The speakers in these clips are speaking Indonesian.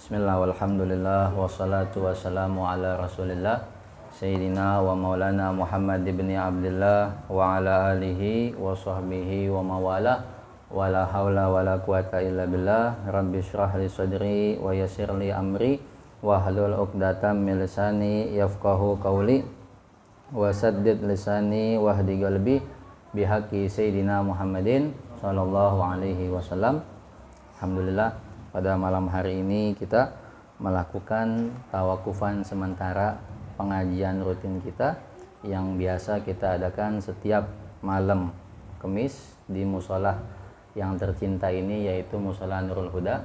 Bismillah walhamdulillah wassalatu wassalamu ala rasulillah Sayyidina wa maulana Muhammad ibn Abdullah wa ala alihi wa sahbihi wa mawala wa la hawla wa la quwata illa billah. Rabbi syrah li sadri wa yassir li amri wa hlul uqdatam min lisani yafqahu qawli wa saddid lisani wahdi qalbi bihaqi Sayyidina Muhammadin sallallahu alaihi wasallam. Alhamdulillah, pada malam hari ini kita melakukan tawakufan sementara pengajian rutin kita yang biasa kita adakan setiap malam Kamis di musola yang tercinta ini, yaitu Musola Nurul Huda.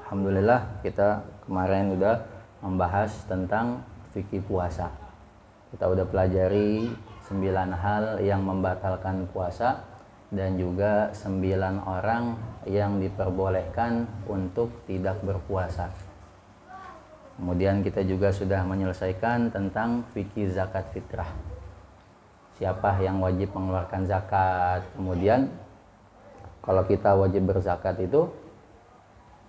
Alhamdulillah, kita kemarin udah membahas tentang fikih puasa. Kita udah pelajari 9 hal yang membatalkan puasa dan juga 9 orang yang diperbolehkan untuk tidak berpuasa. Kemudian kita juga sudah menyelesaikan tentang fikih zakat fitrah. Siapa yang wajib mengeluarkan zakat? Kemudian kalau kita wajib berzakat itu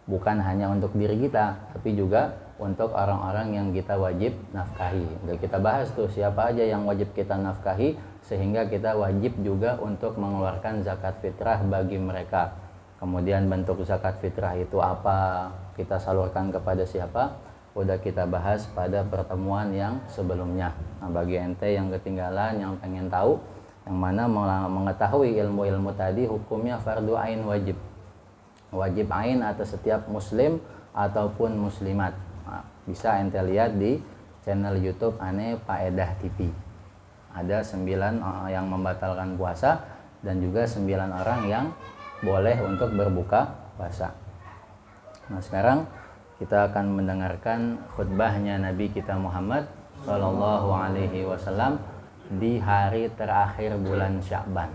bukan hanya untuk diri kita, tapi juga untuk orang-orang yang kita wajib nafkahi. Udah kita bahas tuh siapa aja yang wajib kita nafkahi, sehingga kita wajib juga untuk mengeluarkan zakat fitrah bagi mereka. Kemudian bentuk zakat fitrah itu apa, kita salurkan kepada siapa, udah kita bahas pada pertemuan yang sebelumnya. Nah, bagi ente yang ketinggalan, yang pengen tahu, yang mana mengetahui ilmu-ilmu tadi, hukumnya fardu ain wajib. Wajib ain atas setiap muslim ataupun muslimat. Nah, bisa ente lihat di channel YouTube Ane Paedah TV. Ada 9 yang membatalkan puasa dan juga 9 orang yang boleh untuk berbuka puasa. Nah, sekarang kita akan mendengarkan khutbahnya Nabi kita Muhammad Sallallahu Alaihi Wasallam di hari terakhir bulan Sya'ban.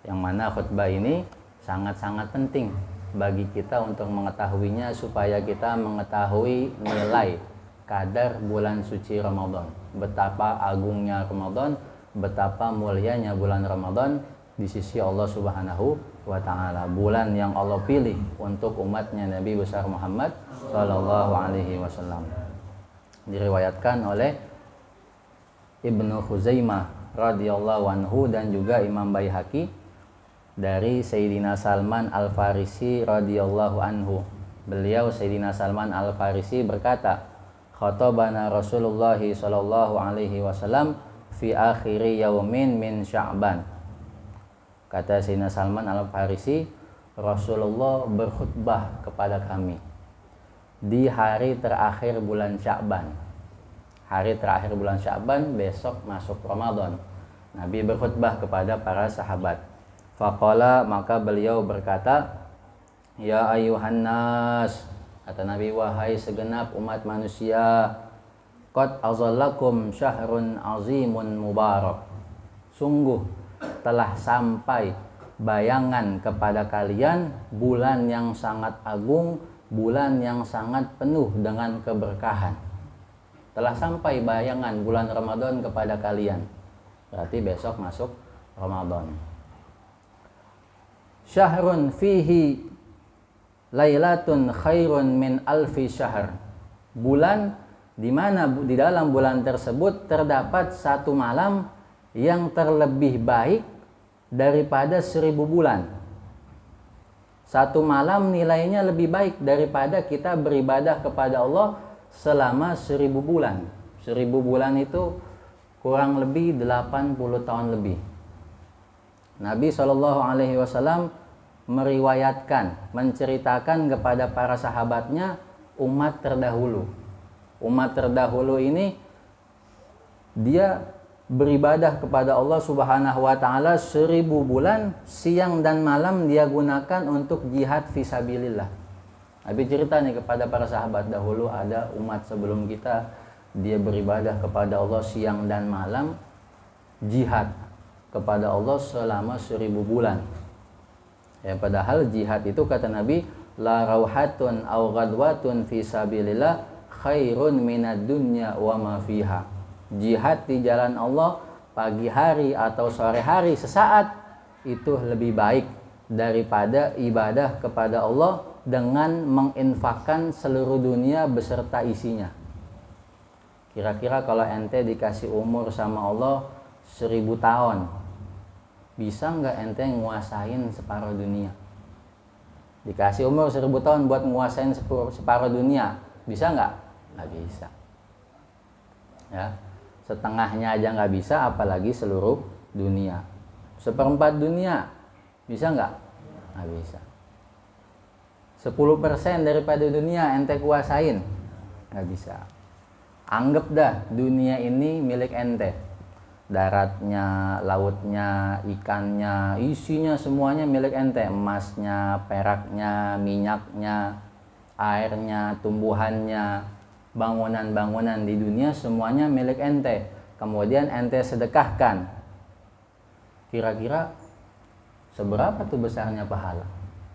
Yang mana khutbah ini sangat-sangat penting bagi kita untuk mengetahuinya, supaya kita mengetahui nilai kadar bulan suci Ramadan, betapa agungnya Ramadan, betapa mulianya bulan Ramadan di sisi Allah Subhanahu wa Ta'ala. Bulan yang Allah pilih untuk umatnya Nabi besar Muhammad Sallallahu Alaihi Wasallam. Diriwayatkan oleh Ibnu Khuzaimah radhiyallahu anhu dan juga Imam Baihaqi dari Sayyidina Salman Al-Farisi radhiyallahu anhu. Beliau Sayyidina Salman Al-Farisi berkata, khatabana Rasulullah sallallahu alaihi wasallam fi akhiri yaumin min Sya'ban. Kata Sayyidina Salman Al-Farisi, Rasulullah berkhutbah kepada kami di hari terakhir bulan Sya'ban. Hari terakhir bulan Sya'ban, besok masuk Ramadan. Nabi berkhutbah kepada para sahabat. Faqala, maka beliau berkata, ya ayuhan nas, kata Nabi, wahai segenap umat manusia, qad azallakum syahrun azimun mubarak. Sungguh telah sampai bayangan kepada kalian bulan yang sangat agung, bulan yang sangat penuh dengan keberkahan. Telah sampai bayangan bulan Ramadan kepada kalian. Berarti besok masuk Ramadan. Syahrun fihi lailatun khairun min alfi syahr. Bulan di mana di dalam bulan tersebut terdapat satu malam yang terlebih baik daripada 1000 bulan. Satu malam nilainya lebih baik daripada kita beribadah kepada Allah selama 1000 bulan. 1000 bulan itu kurang lebih 80 tahun lebih. Nabi SAW meriwayatkan, menceritakan kepada para sahabatnya umat terdahulu. Umat terdahulu ini dia beribadah kepada Allah Subhanahu wa Ta'ala 1000 bulan, siang dan malam dia gunakan untuk jihad fisabilillah. Nabi cerita nih kepada para sahabat, dahulu ada umat sebelum kita, dia beribadah kepada Allah siang dan malam, jihad kepada Allah selama 1000 bulan. Ya, padahal jihad itu kata Nabi, la rauhatun aw ghadwatun fi sabilillah khairun minad dunya wa ma fiha. Jihad di jalan Allah pagi hari atau sore hari sesaat itu lebih baik daripada ibadah kepada Allah dengan menginfakkan seluruh dunia beserta isinya. Kira-kira kalau ente dikasih umur sama Allah 1000 tahun, bisa nggak ente nguasain separuh dunia? Dikasih umur 1000 tahun buat nguasain separuh dunia, bisa nggak? Nggak bisa. Ya, setengahnya aja nggak bisa, apalagi seluruh dunia. 1/4 dunia, bisa nggak? Nggak bisa. 10% daripada dunia ente kuasain, nggak bisa. Anggap dah dunia ini milik ente, daratnya, lautnya, ikannya, isinya semuanya milik ente, emasnya, peraknya, minyaknya, airnya, tumbuhannya, bangunan-bangunan di dunia semuanya milik ente. Kemudian ente sedekahkan, kira-kira seberapa tuh besarnya pahala?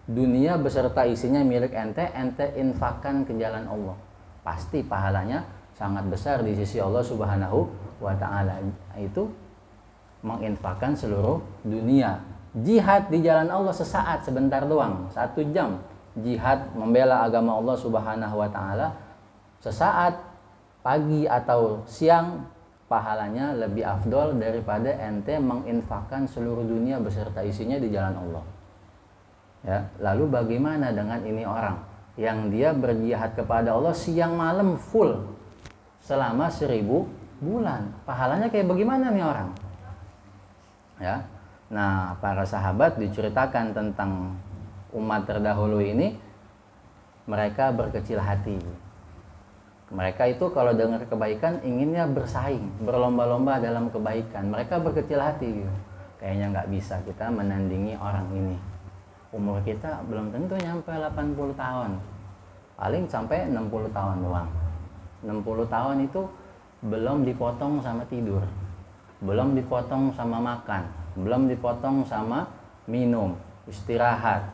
Dunia beserta isinya milik ente, ente infakkan ke jalan Allah, pasti pahalanya sangat besar di sisi Allah Subhanahu wa ta'ala. Itu menginfakkan seluruh dunia. Jihad di jalan Allah sesaat, sebentar doang, 1 jam jihad membela agama Allah Subhanahu wa ta'ala, sesaat, pagi atau siang, pahalanya lebih afdol daripada ente menginfakkan seluruh dunia beserta isinya di jalan Allah. Ya, lalu bagaimana dengan ini orang yang dia berjihad kepada Allah siang malam full selama 1000 bulan? Pahalanya kayak bagaimana nih orang? Ya. Nah, para sahabat diceritakan tentang umat terdahulu ini, mereka berkecil hati. Mereka itu kalau dengar kebaikan inginnya bersaing, berlomba-lomba dalam kebaikan. Mereka berkecil hati. Kayaknya nggak bisa kita menandingi orang ini. Umur kita belum tentu nyampe 80 tahun. Paling sampai 60 tahun doang. 60 tahun itu belum dipotong sama tidur, belum dipotong sama makan, belum dipotong sama minum, istirahat,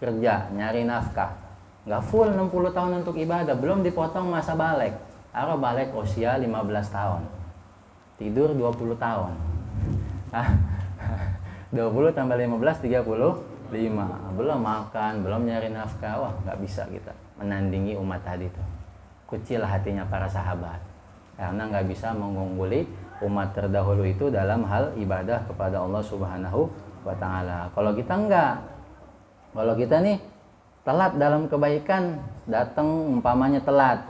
kerja, nyari nafkah. Nggak full 60 tahun untuk ibadah, belum dipotong masa balik. Atau balik usia 15 tahun. Tidur 20 tahun. 20 tambah 15, 35. Belum makan, belum nyari nafkah. Wah, nggak bisa kita menandingi umat tadi tuh. Kecil hatinya para sahabat, karena nggak bisa mengungguli umat terdahulu itu dalam hal ibadah kepada Allah Subhanahu wa ta'ala. Kalau kita enggak, kalau kita nih telat dalam kebaikan, datang umpamanya telat,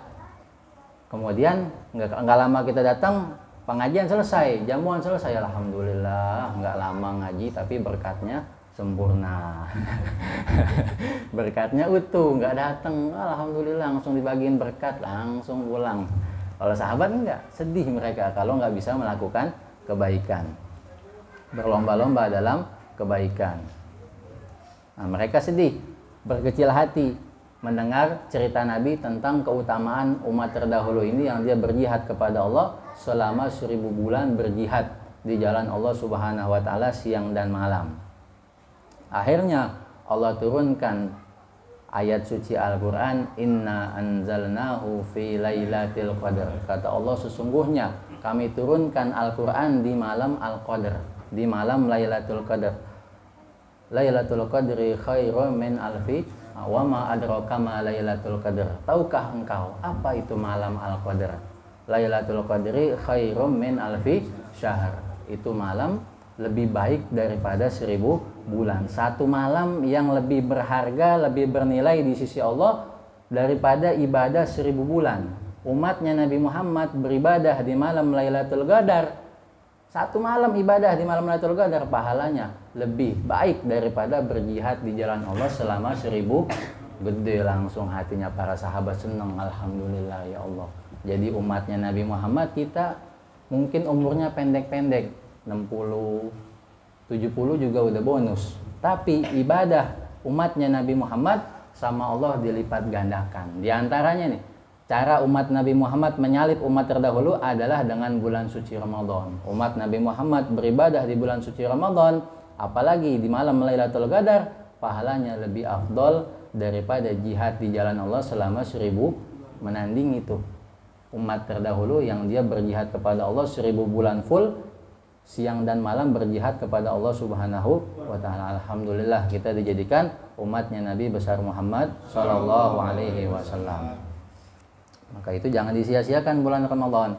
kemudian nggak lama kita datang, pengajian selesai, jamuan selesai, alhamdulillah, nggak lama ngaji tapi berkatnya sempurna. Berkatnya utuh, nggak datang, alhamdulillah, langsung dibagiin berkat, langsung pulang. Kalau sahabat enggak, sedih mereka kalau nggak bisa melakukan kebaikan, berlomba-lomba dalam kebaikan. Nah, mereka sedih, berkecil hati mendengar cerita Nabi tentang keutamaan umat terdahulu ini yang dia berjihad kepada Allah selama 1000 bulan, berjihad di jalan Allah Subhanahu wa ta'ala siang dan malam. Akhirnya Allah turunkan ayat suci Al-Quran, Inna anzalnahu fi lailatul qadar. Kata Allah, sesungguhnya kami turunkan Al-Quran di malam Al-Qadar, di malam Lailatul Qadar. Lailatul Qadri khairum min alfi wa ma adraka ma Lailatul Qadar. Tahukah engkau apa itu malam Al-Qadar? Lailatul Qadri khairum min alfi syahr. Itu malam lebih baik daripada 1000 bulan. Satu malam yang lebih berharga, lebih bernilai di sisi Allah daripada ibadah 1000 bulan. Umatnya Nabi Muhammad beribadah di malam Lailatul Qadar. Satu malam ibadah di malam Lailatul Qadar pahalanya lebih baik daripada berjihad di jalan Allah selama 1000. Gede langsung hatinya para sahabat, senang, alhamdulillah ya Allah. Jadi umatnya Nabi Muhammad, kita mungkin umurnya pendek-pendek, 60, 70 juga udah bonus. Tapi ibadah umatnya Nabi Muhammad sama Allah dilipat gandakan. Di antaranya nih, cara umat Nabi Muhammad menyalip umat terdahulu adalah dengan bulan suci Ramadan. Umat Nabi Muhammad beribadah di bulan suci Ramadan, apalagi di malam Lailatul Qadar, pahalanya lebih afdol daripada jihad di jalan Allah selama 1000. Menanding itu umat terdahulu yang dia berjihad kepada Allah 1000 bulan full, siang dan malam berjihad kepada Allah Subhanahu wa taala. Alhamdulillah kita dijadikan umatnya Nabi besar Muhammad sallallahu alaihi wasallam. Maka itu jangan disia-siakan bulan Ramadan.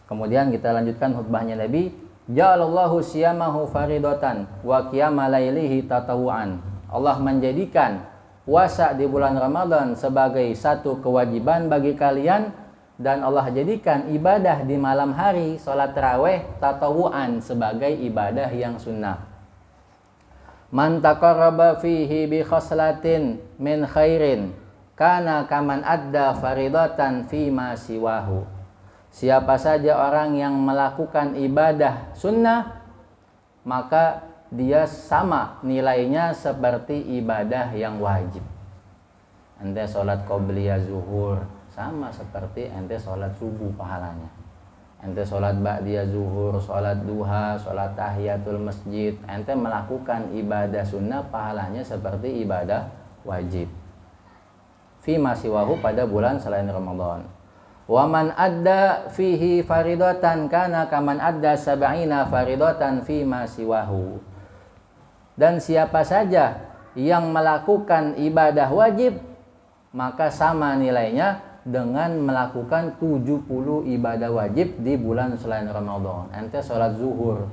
Kemudian kita lanjutkan khutbahnya Nabi, ja'alallahu siyamahu faridatan wa qiyama lailihi tatawuan. Allah menjadikan puasa di bulan Ramadan sebagai satu kewajiban bagi kalian, dan Allah jadikan ibadah di malam hari, sholat tarawih tatawuan, sebagai ibadah yang sunnah. Man taqarraba fihi bi khaslatin min khairin kana kaman adda faridatan fi ma siwahu. Siapa saja orang yang melakukan ibadah sunnah, maka dia sama nilainya seperti ibadah yang wajib. Ente sholat qobliyah zuhur, sama seperti ente sholat subuh pahalanya. Ente sholat ba'diyah zuhur, sholat duha, sholat tahiyatul masjid, ente melakukan ibadah sunnah, pahalanya seperti ibadah wajib. Fi masiwahu, pada bulan selain Ramadan. Wa man adda fihi faridatan kana kaman adda sab'ina faridatan fi masiwahu. Dan siapa saja yang melakukan ibadah wajib, maka sama nilainya dengan melakukan 70 ibadah wajib di bulan selain Ramadan. Ente sholat zuhur,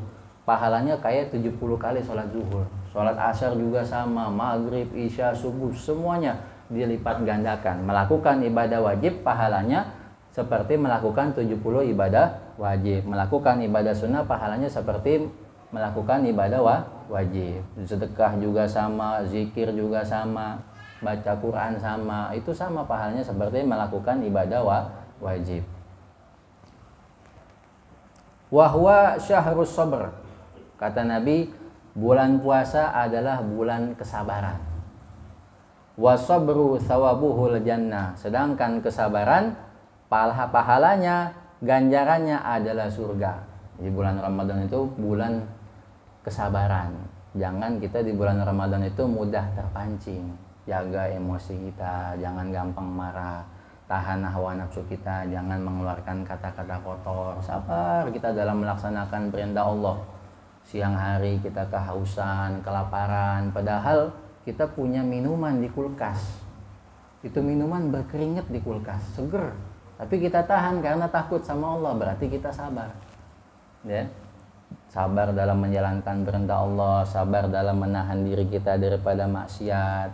pahalanya kayak 70 kali sholat zuhur. Sholat asar juga sama, maghrib, isya, subuh, semuanya dilipat gandakan. Melakukan ibadah wajib, pahalanya seperti melakukan 70 ibadah wajib. Melakukan ibadah sunnah, pahalanya seperti melakukan ibadah wajib. Sedekah juga sama, zikir juga sama, baca Quran sama, itu sama pahalanya seperti melakukan ibadah wajib. Wahwa syahrus sabr, kata Nabi, bulan puasa adalah bulan kesabaran. Wasabru thawabuhul jannah, sedangkan kesabaran pahalanya, ganjarannya adalah surga. Di bulan Ramadan itu bulan kesabaran. Jangan kita di bulan Ramadan itu mudah terpancing. Jaga emosi kita, jangan gampang marah, tahan hawa nafsu kita, jangan mengeluarkan kata-kata kotor. Sabar kita dalam melaksanakan perintah Allah. Siang hari kita kehausan, kelaparan, padahal kita punya minuman di kulkas. Itu minuman berkeringat di kulkas, seger. Tapi kita tahan karena takut sama Allah, berarti kita sabar. Ya. Sabar dalam menjalankan perintah Allah, sabar dalam menahan diri kita daripada maksiat.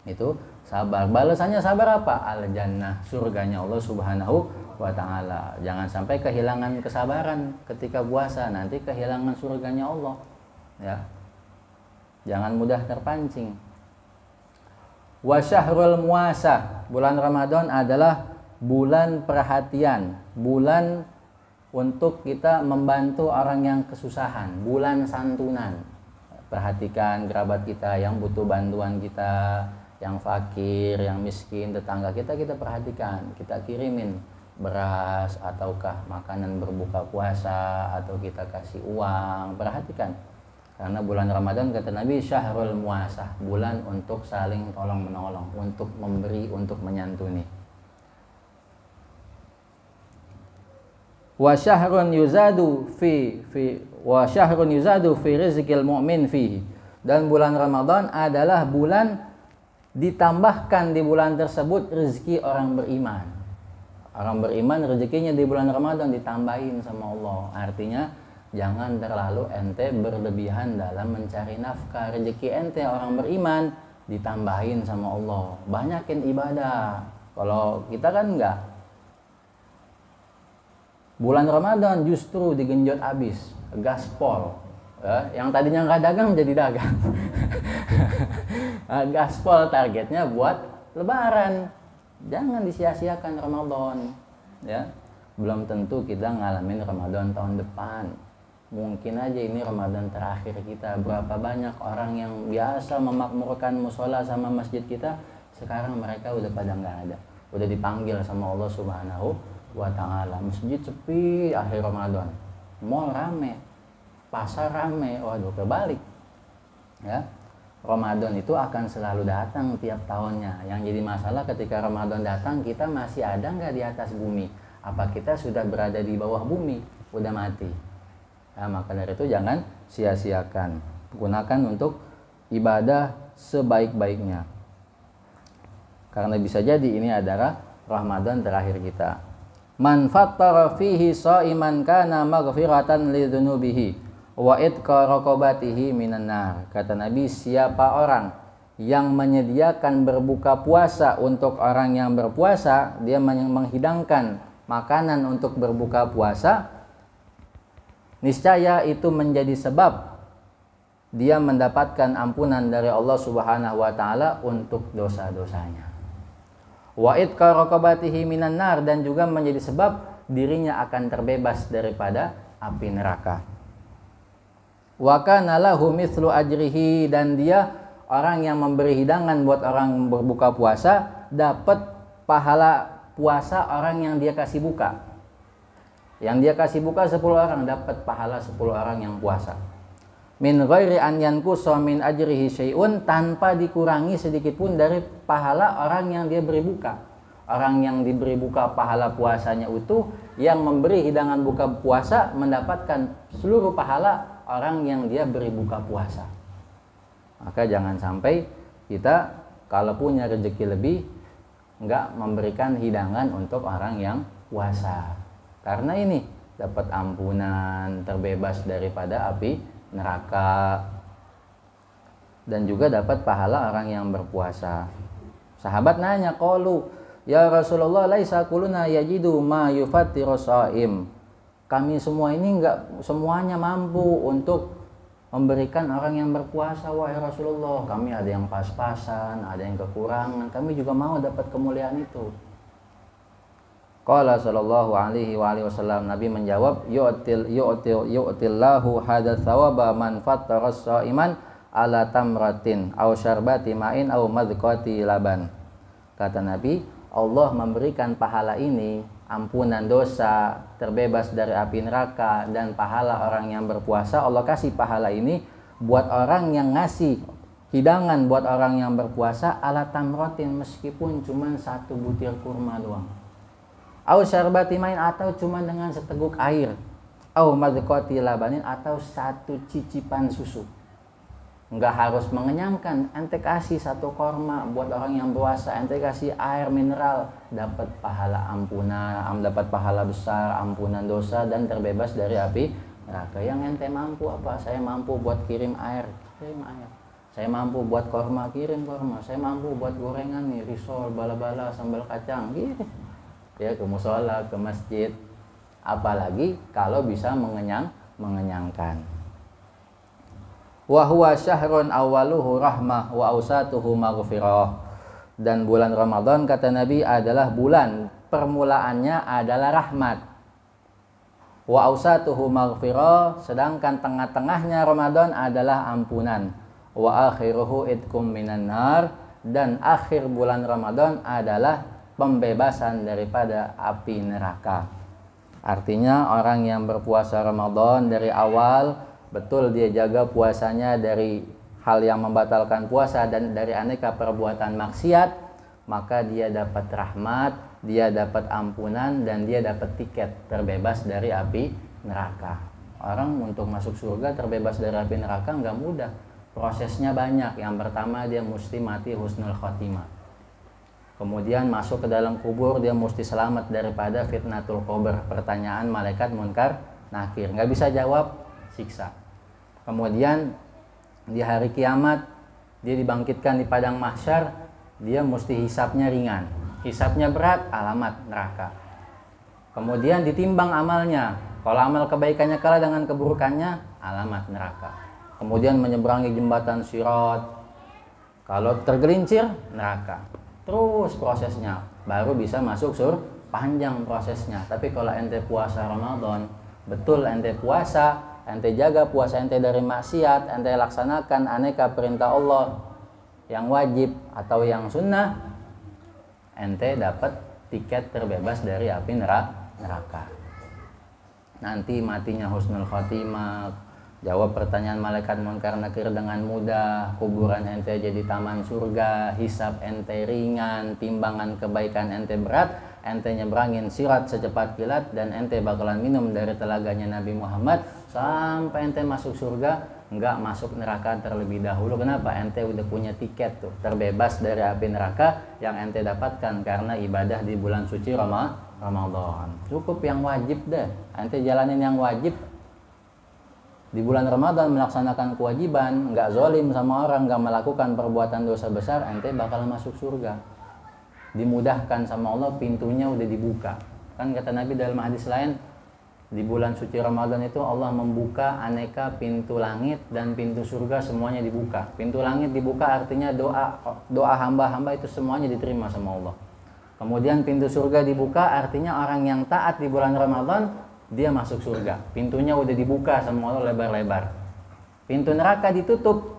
Itu sabar. Balasannya sabar apa? Al-jannah, surganya Allah Subhanahu wa taala. Jangan sampai kehilangan kesabaran ketika puasa, nanti kehilangan surganya Allah. Ya. Jangan mudah terpancing. Wa syahrul muasah, bulan Ramadan adalah bulan perhatian, bulan untuk kita membantu orang yang kesusahan, bulan santunan. Perhatikan kerabat kita yang butuh bantuan kita, yang fakir, yang miskin, tetangga kita perhatikan, kita kirimin beras ataukah makanan berbuka puasa, atau kita kasih uang, perhatikan. Karena bulan Ramadan kata Nabi syahrul muasah, bulan untuk saling tolong menolong, untuk memberi, untuk menyantuni. Wa syahrun yuzadu fi rizqil mu'min fihi. Dan bulan Ramadan adalah bulan ditambahkan di bulan tersebut rezeki orang beriman. Orang beriman rezekinya di bulan Ramadan ditambahin sama Allah. Artinya jangan terlalu ente berlebihan dalam mencari nafkah. Rezeki ente orang beriman ditambahin sama Allah. Banyakin ibadah. Kalau kita kan enggak. Bulan Ramadan justru digenjot habis, gaspol. Yang tadinya nggak dagang jadi dagang. Gaspol, targetnya buat Lebaran. Jangan disia-siakan Ramadan. Ya, belum tentu kita ngalamin Ramadan tahun depan. Mungkin aja ini Ramadan terakhir kita. Berapa banyak orang yang biasa memakmurkan musola sama masjid kita, sekarang mereka udah pada nggak ada. Udah dipanggil sama Allah Subhanahu wa ta'ala. Masjid sepi akhir Ramadan, mall rame, pasar rame. Waduh, kebalik. Ya, Ramadan itu akan selalu datang tiap tahunnya. Yang jadi masalah ketika Ramadan datang, kita masih ada nggak di atas bumi? Apa kita sudah berada di bawah bumi? udah mati. Nah, maka dari itu jangan sia-siakan, gunakan untuk ibadah sebaik-baiknya, karena bisa jadi ini adalah Ramadan terakhir kita. Man fattara fihi sha'iman kana maghfiratan lidzunubihi wa itqa raqabatihi minan nar. Kata Nabi, siapa orang yang menyediakan berbuka puasa untuk orang yang berpuasa, dia menghidangkan makanan untuk berbuka puasa, niscaya itu menjadi sebab dia mendapatkan ampunan dari Allah Subhanahu wa taala untuk dosa-dosanya. Wa itqa raqabatihi minan nar, dan juga menjadi sebab dirinya akan terbebas daripada api neraka. Wa kana lahu mithlu ajrihi, dan dia orang yang memberi hidangan buat orang berbuka puasa dapat pahala puasa orang yang dia kasih buka. Yang dia kasih buka 10 orang dapat pahala 10 orang yang puasa. Min ghairi an yanqusa min ajrihi syai'un, tanpa dikurangi sedikit pun dari pahala orang yang dia beri buka. Orang yang diberi buka pahala puasanya utuh, yang memberi hidangan buka puasa mendapatkan seluruh pahala orang yang dia beri buka puasa. Maka jangan sampai kita kalau punya rezeki lebih enggak memberikan hidangan untuk orang yang puasa. Karena ini dapat ampunan, terbebas daripada api neraka, dan juga dapat pahala orang yang berpuasa. Sahabat nanya, qalu ya Rasulullah, laisa kuluna yajidu ma yufattiru shaim. Kami semua ini enggak semuanya mampu untuk memberikan orang yang berpuasa, wahai Rasulullah. Kami ada yang pas-pasan, ada yang kekurangan. Kami juga mau dapat kemuliaan itu. Qala sallallahu alaihi wa alihi wasallam, Nabi menjawab, yu'tillahu hadza thawaba man fattara sha'iman ala tamratin aw syarbati ma'in aw madqati laban. Kata Nabi, Allah memberikan pahala ini, ampunan dosa, terbebas dari api neraka, dan pahala orang yang berpuasa. Allah kasih pahala ini buat orang yang ngasih hidangan buat orang yang berpuasa ala tamratin, meskipun cuma 1 butir kurma doang. Au syarbati main, atau cuma dengan seteguk air. Au madqati labanin, atau 1 cicipan susu. Enggak harus mengenyangkan, ente kasih 1 korma buat orang yang puasa, ente kasih air mineral, dapat pahala ampunan, dapat pahala besar, ampunan dosa, dan terbebas dari api neraka. Yang ente mampu apa? Saya mampu buat kirim air, kirim air. Saya mampu buat korma, kirim korma. Saya mampu buat gorengan nih, risol, bala-bala, sambal kacang, gitu. Ya, ke musola, ke masjid. Apalagi kalau bisa mengenyangkan. Wa huwa syahrun awwaluhu rahmah wa awsatuhu maghfirah. Dan bulan Ramadan, kata Nabi, adalah bulan permulaannya adalah rahmat. Wa awsatuhu maghfirah, sedangkan tengah-tengahnya Ramadan adalah ampunan. Wa akhiruhu idkum minan nar, dan akhir bulan Ramadan adalah pembebasan daripada api neraka. Artinya orang yang berpuasa Ramadan dari awal, betul dia jaga puasanya dari hal yang membatalkan puasa dan dari aneka perbuatan maksiat, maka dia dapat rahmat, dia dapat ampunan, dan dia dapat tiket terbebas dari api neraka. Orang untuk masuk surga terbebas dari api neraka nggak mudah, prosesnya banyak. Yang pertama, dia mesti mati husnul khotimah. Kemudian masuk ke dalam kubur, dia mesti selamat daripada fitnatul qabr, pertanyaan malaikat munkar nakir, nggak bisa jawab, siksa. Kemudian di hari kiamat dia dibangkitkan di padang mahsyar, dia mesti hisapnya ringan, hisapnya berat, alamat neraka. Kemudian ditimbang amalnya, kalau amal kebaikannya kalah dengan keburukannya, alamat neraka. Kemudian menyeberangi jembatan Sirat, kalau tergelincir neraka. Terus prosesnya baru bisa masuk surga, panjang prosesnya. Tapi kalau ente puasa Ramadan, betul ente puasa, ente jaga puasa ente dari maksiat, ente laksanakan aneka perintah Allah yang wajib atau yang sunnah, ente dapat tiket terbebas dari api neraka. Nanti matinya husnul khotimah, jawab pertanyaan malaikat munkar nakir dengan mudah, kuburan ente jadi taman surga, hisab ente ringan, timbangan kebaikan ente berat, ente nyebrangin sirat secepat kilat dan ente bakalan minum dari telaganya Nabi Muhammad sampai ente masuk surga, nggak masuk neraka terlebih dahulu. Kenapa? Ente udah punya tiket tuh, terbebas dari api neraka yang ente dapatkan karena ibadah di bulan suci Ramadan. Cukup yang wajib deh, ente jalanin yang wajib di bulan Ramadan, melaksanakan kewajiban, nggak zolim sama orang, nggak melakukan perbuatan dosa besar, ente bakal masuk surga. Dimudahkan sama Allah, pintunya udah dibuka. Kan kata Nabi dalam hadis lain, di bulan suci Ramadan itu Allah membuka aneka pintu langit dan pintu surga semuanya dibuka. Pintu langit dibuka artinya doa hamba-hamba itu semuanya diterima sama Allah. Kemudian pintu surga dibuka artinya orang yang taat di bulan Ramadan dia masuk surga. Pintunya udah dibuka sama Allah lebar-lebar. Pintu neraka ditutup.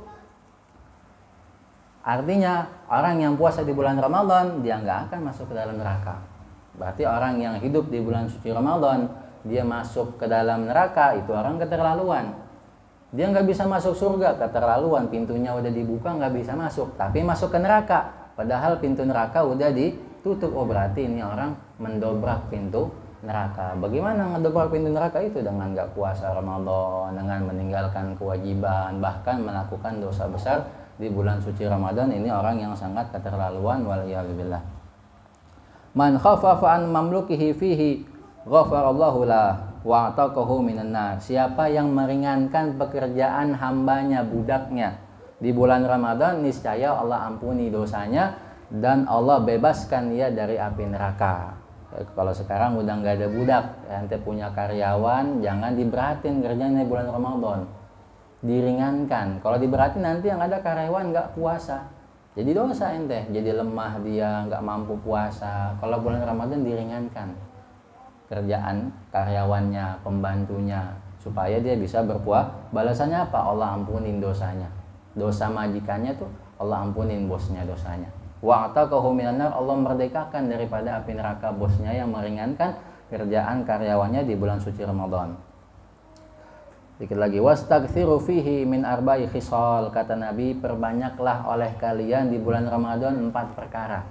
Artinya orang yang puasa di bulan Ramadan dia nggak akan masuk ke dalam neraka. Berarti orang yang hidup di bulan suci Ramadan dia masuk ke dalam neraka, itu orang keterlaluan. Dia nggak bisa masuk surga, keterlaluan. Pintunya udah dibuka nggak bisa masuk, tapi masuk ke neraka. Padahal pintu neraka udah ditutup. Oh berarti ini orang mendobrak pintu neraka. Bagaimana ngedobrak pintu neraka itu? Dengan nggak puasa Ramadan, dengan meninggalkan kewajiban, bahkan melakukan dosa besar di bulan suci Ramadan. Ini orang yang sangat keterlaluan, waliyadzubillah. Man khafafa an mamlukihi fihi ghafarallahu lah wa ataqahu minan nar. Siapa yang meringankan pekerjaan hambanya, budaknya di bulan Ramadan, niscaya Allah ampuni dosanya dan Allah bebaskan dia dari api neraka. Kalau sekarang udah nggak ada budak, ente punya karyawan, jangan diberatin kerjanya bulan Ramadan, diringankan. Kalau diberatin nanti yang ada karyawan nggak puasa, jadi dosa ente, jadi lemah dia, nggak mampu puasa. Kalau bulan Ramadan diringankan kerjaan karyawannya, pembantunya, supaya dia bisa berpuasa. Balasannya apa? Allah ampunin dosanya. Dosa majikannya tuh Allah ampunin bosnya dosanya. Wa ataqahu minan nar, Allah merdekakan daripada api neraka bosnya yang meringankan kerjaan karyawannya di bulan suci Ramadan. Dikit lagi, wastaghfiru fihi min arba'i khisal. Kata Nabi, perbanyaklah oleh kalian di bulan Ramadan 4 perkara.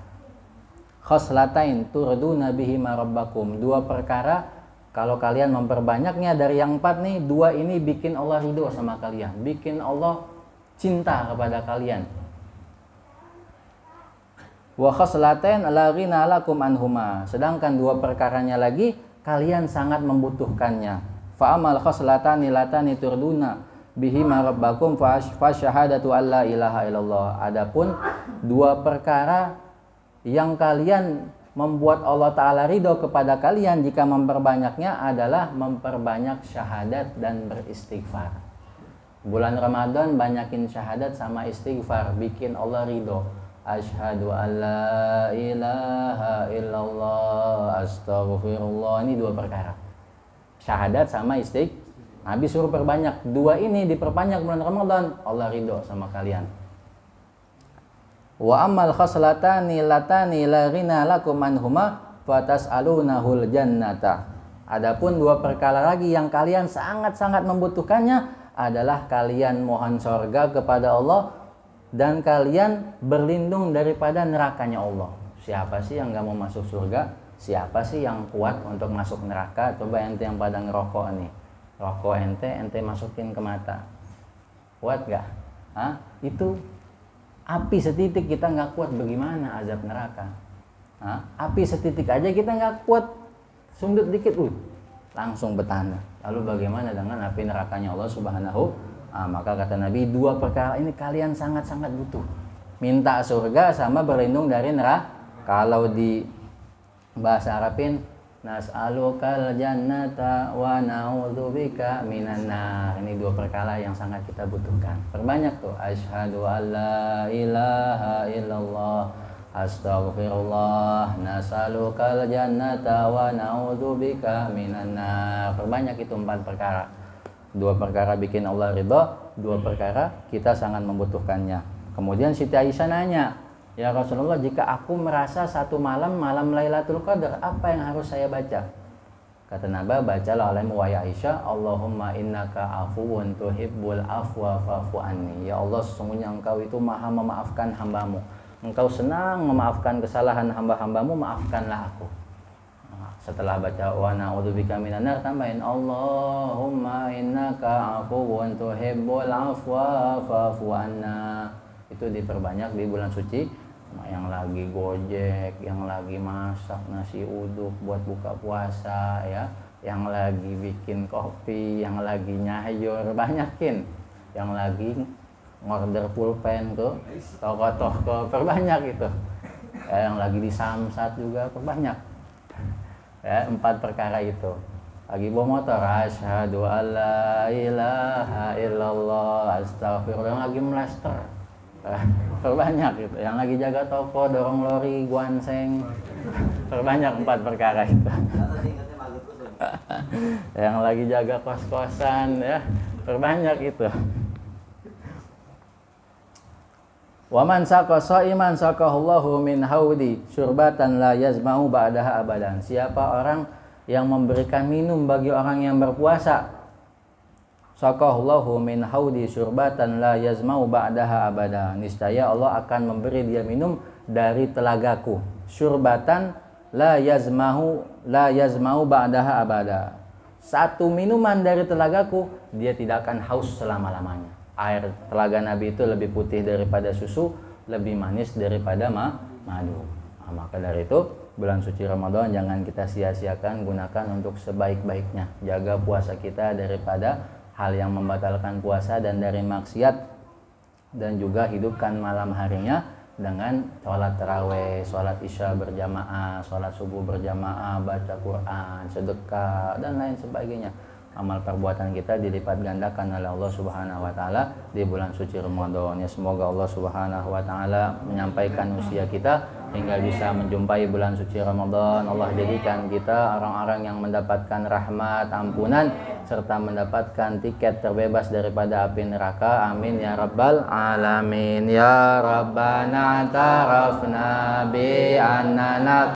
Khoslatain turduna bihi marabbakum. 2 perkara kalau kalian memperbanyaknya dari yang 4 nih, 2 ini bikin Allah ridho sama kalian, bikin Allah cinta kepada kalian. Wa khoslatain la ghina lakum anhuma. Sedangkan 2 perkaranya lagi kalian sangat membutuhkannya. Fa amal khoslatani latani turduna bihi marabbakum fa syahadatu alla ilaha illallah. Adapun 2 perkara yang kalian membuat Allah Ta'ala ridho kepada kalian jika memperbanyaknya adalah memperbanyak syahadat dan beristighfar. Bulan Ramadan banyakin syahadat sama istighfar, bikin Allah ridho. Asyhadu an la ilaha illallah astaghfirullah. Ini 2 perkara, syahadat sama istighfar. Nabi suruh perbanyak 2 ini, diperbanyak bulan Ramadan, Allah ridho sama kalian. Wa ammal khoslatani latani la ghina lakum anhuma fatas'alunahul jannata. Adapun 2 perkara lagi yang kalian sangat-sangat membutuhkannya adalah kalian mohon surga kepada Allah dan kalian berlindung daripada nerakanya Allah. Siapa sih yang gak mau masuk surga? Siapa sih yang kuat untuk masuk neraka? Coba ente yang pada ngerokok nih, rokok ente masukin ke mata, kuat gak? Itu api setitik kita nggak kuat, bagaimana azab neraka? Api setitik aja kita nggak kuat, sundut dikit langsung bertanda. Lalu bagaimana dengan api nerakanya Allah Subhanahu? Maka kata Nabi, 2 perkara ini kalian sangat-sangat butuh. Minta surga sama berlindung dari neraka. Kalau di bahasa Arabin, nas'alukal jannata wa na'udzubika minan nar. Ini 2 perkara yang sangat kita butuhkan. Perbanyak tuh. Asyhadu an la ilaha illallah astaghfirullah nas'alukal jannata wa na'udzubika minan nar. Perbanyak itu 4 perkara. 2 perkara bikin Allah ridha, 2 perkara kita sangat membutuhkannya. Kemudian Siti Aisyah nanya, ya Rasulullah, jika aku merasa satu malam Lailatul Qadar, apa yang harus saya baca? Kata Nabi, bacalah olehmu wahai Aisyah, Allahumma innaka afuwun tuhibbul afwa fa'fu anni. Ya Allah, sesungguhnya engkau itu maha memaafkan hambamu. Engkau senang memaafkan kesalahan hamba-hambamu, maafkanlah aku. Setelah baca wa na'udzubika minan nar, tambahin Allahumma innaka afuwun tuhibbul afwa fa'fu anna. Itu diperbanyak di bulan suci. Yang lagi gojek, yang lagi masak nasi uduk buat buka puasa ya, yang lagi bikin kopi, yang lagi nyayur, banyakin. Yang lagi ngorder pulpen ke toko-toko, perbanyak itu. Yang lagi di Samsat juga perbanyak. Ya, 4 perkara itu. Lagi bawa motor, asyhadu alla ilaha illallah, astagfirullah. Yang lagi melester, perbanyak itu. Yang lagi jaga toko, dorong lori, guanseng, perbanyak 4 perkara itu. Yang lagi jaga kos-kosan ya, perbanyak itu. Waman saqa shaiman saqahullahu min haudi syurbatan la yazma'u ba'daha abadan. Siapa orang yang memberikan minum bagi orang yang berpuasa, saqahullahu min haudi syurbatan la yazma'u ba'daha abadan. Niscaya Allah akan memberi dia minum dari telagaku. Syurbatan la yazma'u ba'daha abada. Satu minuman dari telagaku, dia tidak akan haus selama-lamanya. Air telaga Nabi itu lebih putih daripada susu, lebih manis daripada madu. Nah, maka dari itu bulan suci Ramadan jangan kita sia-siakan, gunakan untuk sebaik-baiknya. Jaga puasa kita daripada hal yang membatalkan puasa dan dari maksiat, dan juga hidupkan malam harinya dengan sholat tarawih, sholat isya berjamaah, sholat subuh berjamaah, baca Quran, sedekah dan lain sebagainya. Amal perbuatan kita dilipat gandakan oleh Allah Subhanahu wa taala di bulan suci Ramadan. Ya, semoga Allah Subhanahu wa taala menyampaikan usia kita hingga bisa menjumpai bulan suci Ramadan. Allah jadikan kita orang-orang yang mendapatkan rahmat, ampunan serta mendapatkan tiket terbebas daripada api neraka. Amin ya rabbal alamin. Ya Rabbana tarafna bi annana